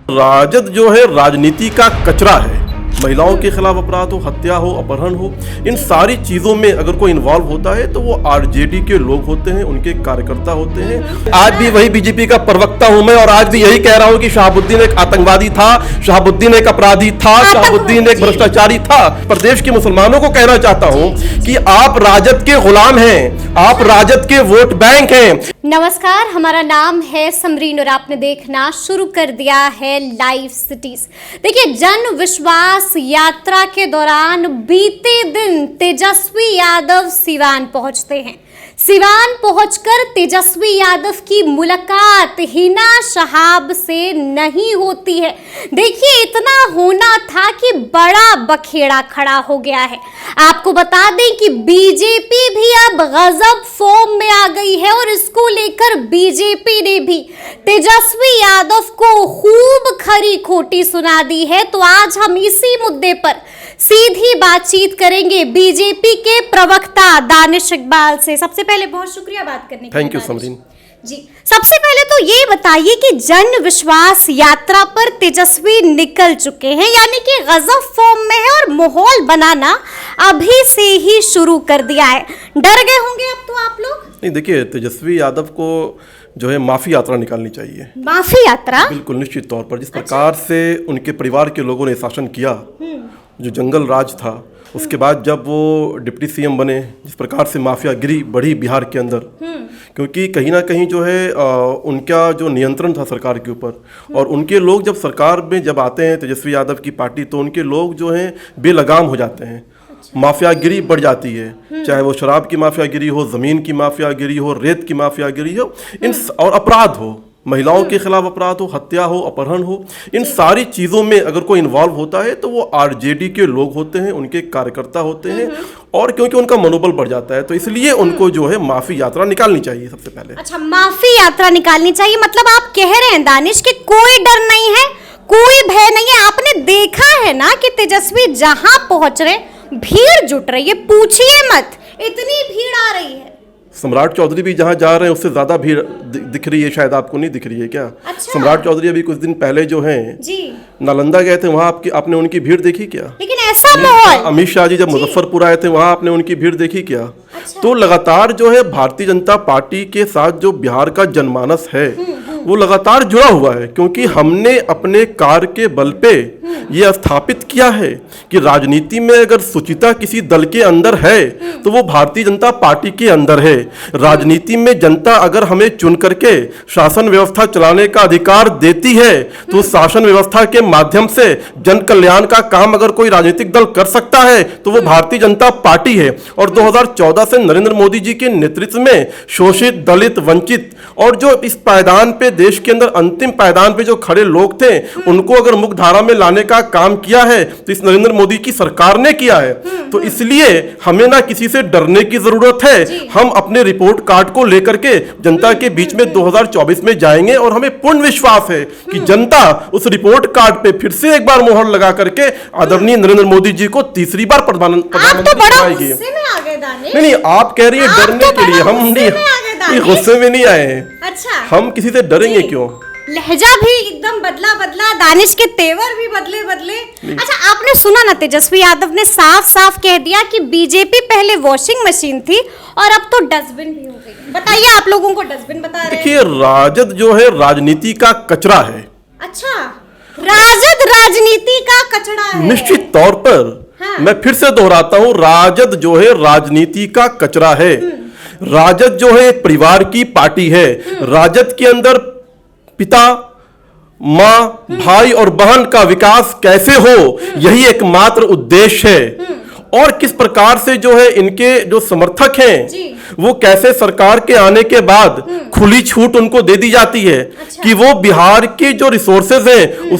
राजद जो है राजनीति का कचरा है। महिलाओं के खिलाफ अपराध हो, हत्या हो, अपहरण हो, इन सारी चीजों में अगर कोई इन्वॉल्व होता है तो वो आरजेडी के लोग होते हैं, उनके कार्यकर्ता होते हैं। आज भी वही बीजेपी का प्रवक्ता हूं मैं और आज भी यही कह रहा हूं कि शहाबुद्दीन एक आतंकवादी था, शहाबुद्दीन एक अपराधी था, शहाबुद्दीन एक भ्रष्टाचारी था। प्रदेश के मुसलमानों को कहना चाहता हूं कि आप राजद के गुलाम हैं, आप राजद के वोट बैंक हैं। नमस्कार, हमारा नाम है समरीन और आपने देखना शुरू कर दिया है लाइव सिटीज। देखिए, जन विश्वास यात्रा के दौरान बीते दिन तेजस्वी यादव सिवान पहुंचते हैं। सिवान पहुंचकर तेजस्वी यादव की मुलाकात हिना शहाब से नहीं होती है। देखिए, इतना होना था कि बड़ा बखेड़ा खड़ा हो गया है। आपको बता दें कि बीजेपी भी अब गजब फॉर्म में आ गई है और इसको लेकर बीजेपी ने भी तेजस्वी यादव को खूब खरी खोटी सुना दी है। तो आज हम इसी मुद्दे पर सीधी बातचीत करेंगे बीजेपी के प्रवक्ता दानिश इकबाल से। सबसे पहले बहुत शुक्रिया बात करने के लिए। थैंक यू समरीन जी। सबसे पहले तो ये बताइए कि जन विश्वास यात्रा पर तेजस्वी निकल चुके हैं, यानी कि गजब फॉर्म में है और माहौल बनाना अभी से ही शुरू कर दिया है। डर गए होंगे अब तो आप लोग? नहीं, देखिए, तेजस्वी यादव को जो है माफी यात्रा निकालनी चाहिए। माफी यात्रा? बिल्कुल, निश्चित तौर पर। जिस प्रकार से उनके परिवार के लोगों ने शासन किया, जो जंगल राज था, उसके बाद जब वो डिप्टी सीएम बने, जिस प्रकार से माफियागिरी बढ़ी बिहार के अंदर, क्योंकि कहीं ना कहीं जो है उनका जो नियंत्रण था सरकार के ऊपर, और उनके लोग जब सरकार में जब आते हैं तेजस्वी यादव की पार्टी, तो उनके लोग जो हैं बेलगाम हो जाते हैं। माफियागिरी बढ़ जाती है, चाहे वो शराब की माफियागिरी हो, ज़मीन की माफियागिरी हो, रेत की माफियागिरी हो, और अपराध हो, महिलाओं के खिलाफ अपराध हो, हत्या हो, अपहरण हो, इन सारी चीज़ों में अगर कोई इन्वॉल्व होता है तो वो आरजेडी के लोग होते हैं, उनके कार्यकर्ता होते हैं। और क्योंकि उनका मनोबल बढ़ जाता है तो इसलिए उनको जो है माफी यात्रा निकालनी चाहिए सबसे पहले। अच्छा, माफी यात्रा निकालनी चाहिए, मतलब आप कह रहे हैं दानिश कि कोई डर नहीं है, कोई भय नहीं है। आपने देखा है ना कि तेजस्वी जहां पहुंच रहे भीड़ जुट रही है, पूछिए मत, इतनी भीड़ आ रही है। सम्राट चौधरी भी जहां जा रहे हैं उससे ज्यादा भीड़ दिख रही है, शायद आपको नहीं दिख रही है क्या? अच्छा। सम्राट चौधरी अभी कुछ दिन पहले जो हैं नालंदा गए थे, वहां आपने उनकी भीड़ देखी क्या? लेकिन ऐसा माहौल, अमित शाह जी जब मुजफ्फरपुर आए थे वहां आपने उनकी भीड़ देखी क्या? अच्छा। तो लगातार जो है भारतीय जनता पार्टी के साथ जो बिहार का जनमानस है वो लगातार जुड़ा हुआ है, क्योंकि हमने अपने कार्य के बल पे ये स्थापित किया है कि राजनीति में अगर सुचिता किसी दल के अंदर है तो वो भारतीय जनता पार्टी के अंदर है। राजनीति में जनता अगर हमें चुन करके शासन व्यवस्था चलाने का अधिकार देती है तो शासन व्यवस्था के माध्यम से जन कल्याण का काम अगर कोई राजनीतिक दल कर सकता है तो वो भारतीय जनता पार्टी है। और 2014 से नरेंद्र मोदी जी के नेतृत्व में शोषित, दलित, वंचित और जो इस पायदान पे देश के अंदर अंतिम पायदान पे जो खड़े लोग थे उनको अगर मुख्यधारा में लाने का काम किया है तो इस नरेंद्र मोदी की सरकार ने किया है। तो इसलिए हमें ना किसी से डरने की जरूरत है। हम अपने रिपोर्ट कार्ड को लेकर के जनता के बीच में 2024 में जाएंगे और हमें पूर्ण विश्वास है कि जनता उस रिपोर्ट कार्ड पे फिर से एक बार मोहर लगा करके आदरणीय नरेंद्र मोदी जी को तीसरी बार प्रधानमंत्री बनाएगी। नहीं, आप कह रही है डरने के लिए, हम नहीं, गुस्से में नहीं आए हैं। अच्छा, हम किसी से डरेंगे क्यों? लहजा भी एकदम बदला, दानिश के तेवर भी बदले। अच्छा, आपने सुना ना, तेजस्वी यादव ने साफ साफ कह दिया कि बीजेपी पहले वॉशिंग मशीन थी और अब तो डस्टबिन भी हो गई। बताइए, आप लोगों को डस्टबिन बता रहे हैं। देखिए, राजद जो है राजनीति का कचरा है। अच्छा, राजद राजनीति का कचरा है? निश्चित तौर पर। हाँ। मैं फिर से दोहराता हूं, राजद जो है राजनीति का कचरा है। राजद जो है एक परिवार की पार्टी है। राजद के अंदर पिता, माँ, भाई और बहन का विकास कैसे हो, यही एकमात्र उद्देश्य है। और किस प्रकार से जो है इनके जो समर्थक हैं वो कैसे सरकार के आने के बाद खुली छूट उनको दे दी जाती है। अच्छा। कि वो बिहार के जो रिसोर्सेज हैं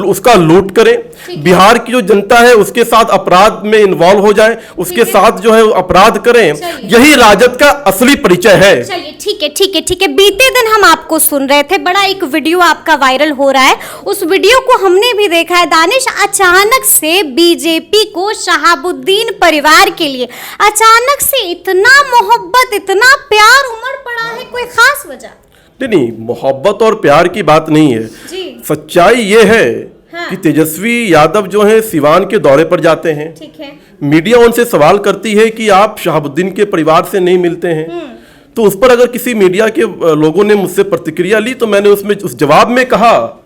उसका लूट करें, बिहार की जो जनता है उसके साथ अपराध में इन्वॉल्व हो जाए, उसके साथ जो है अपराध करें। यही राजद का असली परिचय है। चलिए, ठीक है। बीते दिन हम आपको सुन रहे थे, बड़ा एक वीडियो आपका वायरल हो रहा है, उस वीडियो को हमने भी देखा है। दानिश, अचानक से बीजेपी को शहाबुद्दीन परिवार के लिए अचानक से इतना मोहब्बत, इतना प्यार उमड़ पड़ा है, कोई खास वजह? नहीं, मोहब्बत और प्यार की बात नहीं है। सच्चाई ये है हाँ। कि तेजस्वी यादव जो है सिवान के दौरे पर जाते हैं। ठीक है। मीडिया उनसे सवाल करती है कि आप शहाबुद्दीन के परिवार से नहीं मिलते हैं। तो उस पर अगर किसी मीडिया के लोगों ने मुझसे प्रतिक्रिया ली तो मैंने उसमें उस जवाब में कहा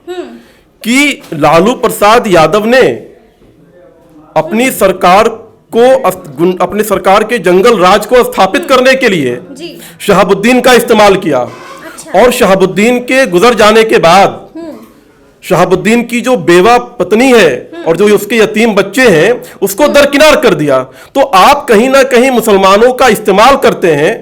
कि लालू प्रसाद यादव ने अपनी सरकार को अपने सरकार के जंगल राज को स्थापित करने के लिए जी। शहाबुद्दीन का इस्तेमाल किया। अच्छा। और शहाबुद्दीन के गुजर जाने के बाद शहाबुद्दीन की जो बेवा पत्नी है और जो उसके यतीम बच्चे हैं उसको दरकिनार कर दिया। तो आप कहीं ना कहीं मुसलमानों का इस्तेमाल करते हैं।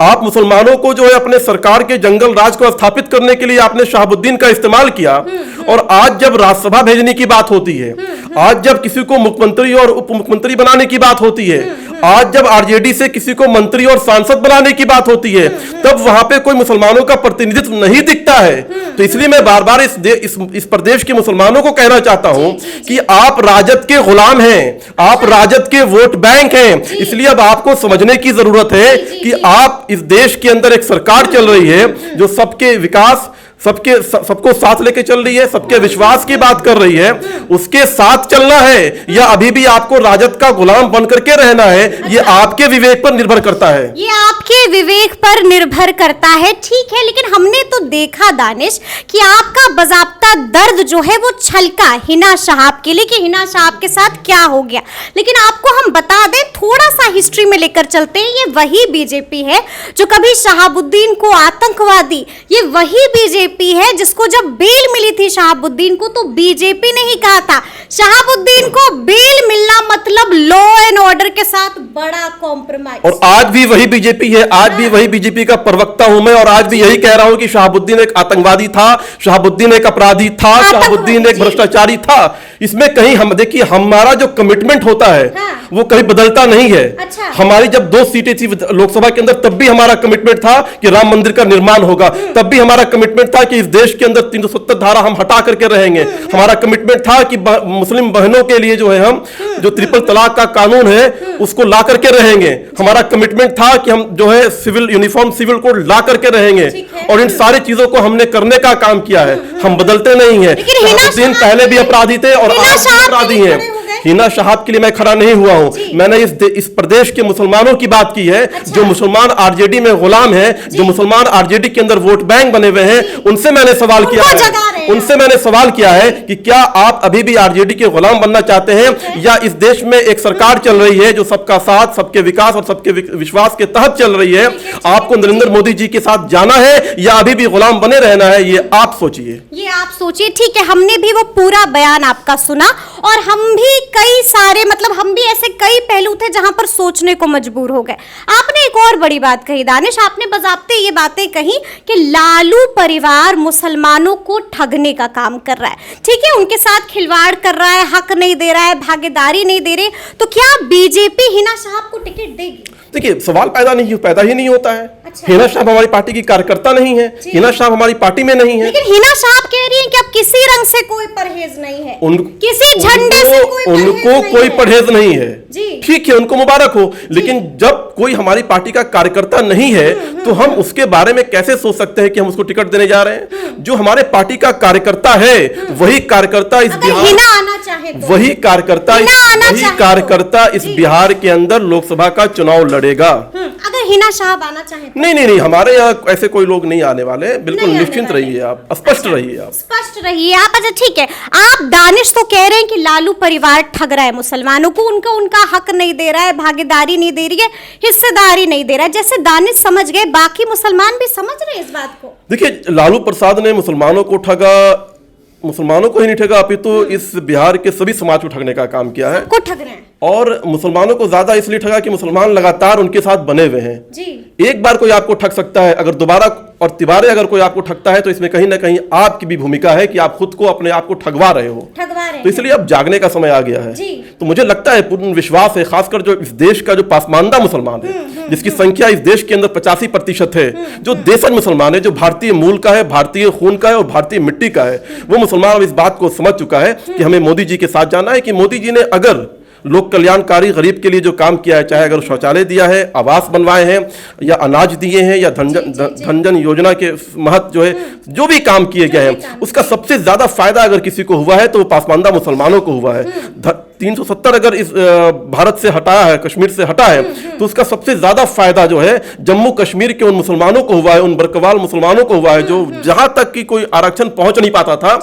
आप मुसलमानों को जो है अपने सरकार के जंगल राज को स्थापित करने के लिए आपने शहाबुद्दीन का इस्तेमाल किया। और आज जब राज्यसभा भेजने की बात होती है, आज जब किसी को मुख्यमंत्री और उप मुख्यमंत्री बनाने की बात होती है, आज जब आरजेडी से किसी को मंत्री और सांसद बनाने की बात होती है, तब वहां पे कोई मुसलमानों का प्रतिनिधित्व नहीं दिखता है। तो इसलिए मैं बार बार इस प्रदेश के मुसलमानों को कहना चाहता हूं कि आप राजद के गुलाम हैं, आप राजद के वोट बैंक हैं। इसलिए अब आपको समझने की जरूरत है कि आप इस देश के अंदर एक सरकार चल रही है जो सबके विकास, सबको साथ लेके चल रही है, सबके विश्वास की बात कर रही है। उसके साथ चलना है या अभी भी आपको राजद का गुलाम बनकर के रहना है, ये आपके विवेक पर निर्भर करता है। ये आपके विवेक पर निर्भर करता है, ठीक है। लेकिन हमने तो देखा दानिश कि आपका बाज़ाब्ता दर्द जो है वो छलका हिना शहाब के लिए कि हिना शहाब के साथ क्या हो गया। लेकिन आपको हम बता दें, थोड़ा सा हिस्ट्री में लेकर चलते हैं। ये वही बीजेपी है जो कभी शहाबुद्दीन को आतंकवादी, ये वही बीजेपी है जिसको जब बेल मिली थी शहाबुद्दीन को तो बीजेपी ने ही कहा था शहाबुद्दीन को बेल मिलना मतलब लॉ एंड ऑर्डर के साथ बड़ा कॉम्प्रोमाइज। और आज भी वही बीजेपी है, आज भी वही बीजेपी का प्रवक्ता हूं मैं और आज भी यही कह रहा हूं कि शहाबुद्दीन एक आतंकवादी था, शहाबुद्दीन एक अपराधी था, शहाबुद्दीन एक भ्रष्टाचारी था। इसमें कहीं हम देखिए, हमारा जो कमिटमेंट होता है वो कहीं बदलता नहीं है। अच्छा। हमारी जब 2 सीटें थी लोकसभा के अंदर तब भी हमारा कमिटमेंट था कि राम मंदिर का निर्माण होगा, तब भी हमारा कमिटमेंट था कि इस देश के अंदर 370 धारा हम हटा करके रहेंगे। हमारा कमिटमेंट था कि मुस्लिम बहनों के लिए जो है हम जो ट्रिपल तलाक का कानून है उसको ला करके रहेंगे। हमारा कमिटमेंट था कि हम जो है सिविल यूनिफॉर्म सिविल कोड ला करके रहेंगे। और इन सारी चीजों को हमने करने का काम किया है, हम बदलते नहीं है। शहाबुद्दीन पहले भी अपराधी थे और आज भी अपराधी हैं। हिना शहाब के लिए मैं खड़ा नहीं हुआ हूं, मैंने इस प्रदेश के मुसलमानों की बात की है। अच्छा। जो मुसलमान आरजेडी में गुलाम हैं, जो मुसलमान आरजेडी के अंदर वोट बैंक बने हुए हैं, उनसे मैंने सवाल किया है, उनसे मैंने सवाल किया है कि क्या आप अभी भी आरजेडी के गुलाम बनना चाहते हैं या इस देश में एक सरकार चल रही है जो सबका साथ, सबके विकास और सबके विश्वास के तहत चल रही है। आपको नरेंद्र मोदी जी के साथ जाना है या अभी भी गुलाम बने रहना है, ये आप सोचिए। ये आप सोचिए, ठीक है। हमने भी वो पूरा बयान आपका सुना और हम भी कई सारे मतलब हम भी ऐसे कई पहलू थे जहां पर सोचने को मजबूर हो गए। आपने एक और बड़ी बात कही दानिश, आपने बजाबते ये बातें कही कि लालू परिवार मुसलमानों को ठगने का काम कर रहा है, ठीक है, उनके साथ खिलवाड़ कर रहा है, हक नहीं दे रहा है, भागीदारी नहीं दे रहे। तो क्या बीजेपी हिना शहाब को टिकट देगी? देखिए, सवाल पैदा ही नहीं होता है। अच्छा। हिना शहाब हमारी पार्टी की कार्यकर्ता नहीं है, हिना शहाब हमारी पार्टी में नहीं है। लेकिन हिना शहाब कह रही है कि अब किसी रंग से कोई परहेज नहीं है, किसी झंडे से उनको कोई परहेज नहीं है। जी। ठीक है, उनको मुबारक हो। लेकिन जब कोई हमारी पार्टी का कार्यकर्ता नहीं है तो हम उसके बारे में कैसे सोच सकते हैं कि हम उसको टिकट देने जा रहे हैं? जो हमारे पार्टी का कार्यकर्ता है वही कार्यकर्ता इस बिहार, वही कार्यकर्ता इस बिहार के अंदर लोकसभा का चुनाव लड़ेगा। अगर हिना शहाब आना चाहे तो? नहीं, हमारे यहाँ ऐसे कोई लोग नहीं आने वाले। बिल्कुल निश्चिंत रहिए, आप स्पष्ट रहिए, आप स्पष्ट रहिए आप। अच्छा ठीक है, आप दानिश तो कह रहे हैं कि लालू परिवार ठग रहा है मुसलमानों को, उनका हक नहीं दे रहा है, भागीदारी नहीं दे रही है, हिस्सेदारी नहीं दे रहा है। जैसे दानिश समझ गए, बाकी मुसलमान भी समझ रहे हैं इस बात को। देखिए, लालू प्रसाद ने मुसलमानों को ठगा, मुसलमानों को ही नहीं ठगा, अपितु इस बिहार के सभी समाज को ठगने का काम किया है। को ठग रहे हैं और मुसलमानों को ज्यादा इसलिए ठगा कि मुसलमान लगातार उनके साथ बने हुए हैं। जी। एक बार कोई आपको ठग सकता है, अगर दोबारा और तिबारे अगर कोई आपको ठगता है तो इसमें कहीं ना कहीं आपकी भी भूमिका है कि आप खुद को अपने आप को ठगवा रहे हो। तो इसलिए अब जागने का समय आ गया है। तो मुझे लगता है, पूर्ण विश्वास है, खासकर जो इस देश का जो पासमानदा मुसलमान है, जिसकी संख्या इस देश के अंदर 85% है, जो देशन मुसलमान है, जो भारतीय मूल का है, भारतीय खून का है और भारतीय मिट्टी का है, वो मुसलमान इस बात को समझ चुका है कि हमें मोदी जी के साथ जाना है। कि मोदी जी ने अगर लोक कल्याणकारी गरीब के लिए जो काम किया है, चाहे अगर शौचालय दिया है, आवास बनवाए हैं, या अनाज दिए हैं, या धन जन योजना के महत जो है जो भी काम किए गए हैं, उसका सबसे ज्यादा फायदा अगर किसी को हुआ है तो वो पासमानदा मुसलमानों को हुआ है। 370 अगर इस भारत से हटाया है, कश्मीर से हटा है, तो उसका सबसे ज्यादा फायदा जो है जम्मू कश्मीर के उन मुसलमानों को हुआ है, उन बरकवाल मुसलमानों को हुआ है जो जहां तक कि कोई आरक्षण पहुंच नहीं पाता था,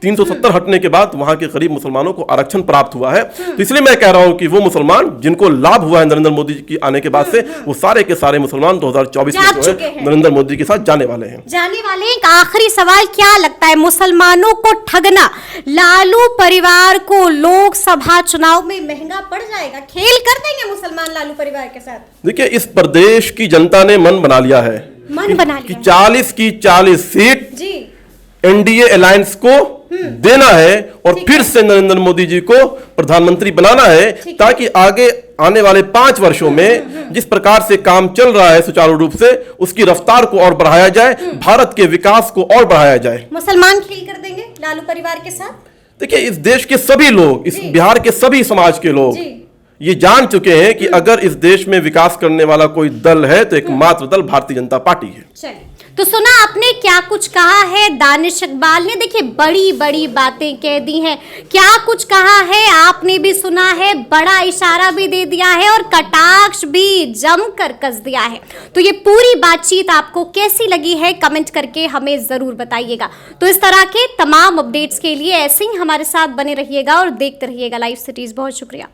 370 हटने के बाद वहां के गरीब मुसलमानों को आरक्षण प्राप्त हुआ है। तो इसलिए मैं कह रहा हूं कि वो मुसलमान जिनको लाभ हुआ है नरेंद्र मोदी जी की आने के बाद से, वो सारे के सारे मुसलमान 2024 में जो है नरेंद्र मोदी के साथ जाने वाले हैं। एक आखिरी सवाल, क्या लगता है मुसलमानों को ठगना लालू परिवार को लोकसभा चुनाव में महंगा पड़ जाएगा? खेल कर देंगे मुसलमान लालू परिवार के साथ? देखिए, इस प्रदेश की जनता ने मन बना लिया है कि 40 की 40 सीट जी एनडीए अलायंस को देना है और फिर से नरेंद्र मोदी जी को प्रधानमंत्री बनाना है, ताकि आगे आने वाले 5 वर्षों में जिस प्रकार से काम चल रहा है सुचारू रूप से, उसकी रफ्तार को और बढ़ाया जाए, भारत के विकास को और बढ़ाया जाए। मुसलमान खेल कर देंगे लालू परिवार के साथ? देखिए, इस देश के सभी लोग, इस बिहार के सभी समाज के लोग ये जान चुके हैं कि अगर इस देश में विकास करने वाला कोई दल है तो एकमात्र दल भारतीय जनता पार्टी है। चलिए, तो सुना आपने क्या कुछ कहा है दानिश इकबाल ने। देखिए, बड़ी बड़ी बातें कह दी हैं, क्या कुछ कहा है आपने भी सुना है, बड़ा इशारा भी दे दिया है और कटाक्ष भी जमकर कस दिया है। तो ये पूरी बातचीत आपको कैसी लगी है, कमेंट करके हमें जरूर बताइएगा। तो इस तरह के तमाम अपडेट्स के लिए ऐसे ही हमारे साथ बने रहिएगा और देखते रहिएगा लाइव सिटीज। बहुत शुक्रिया।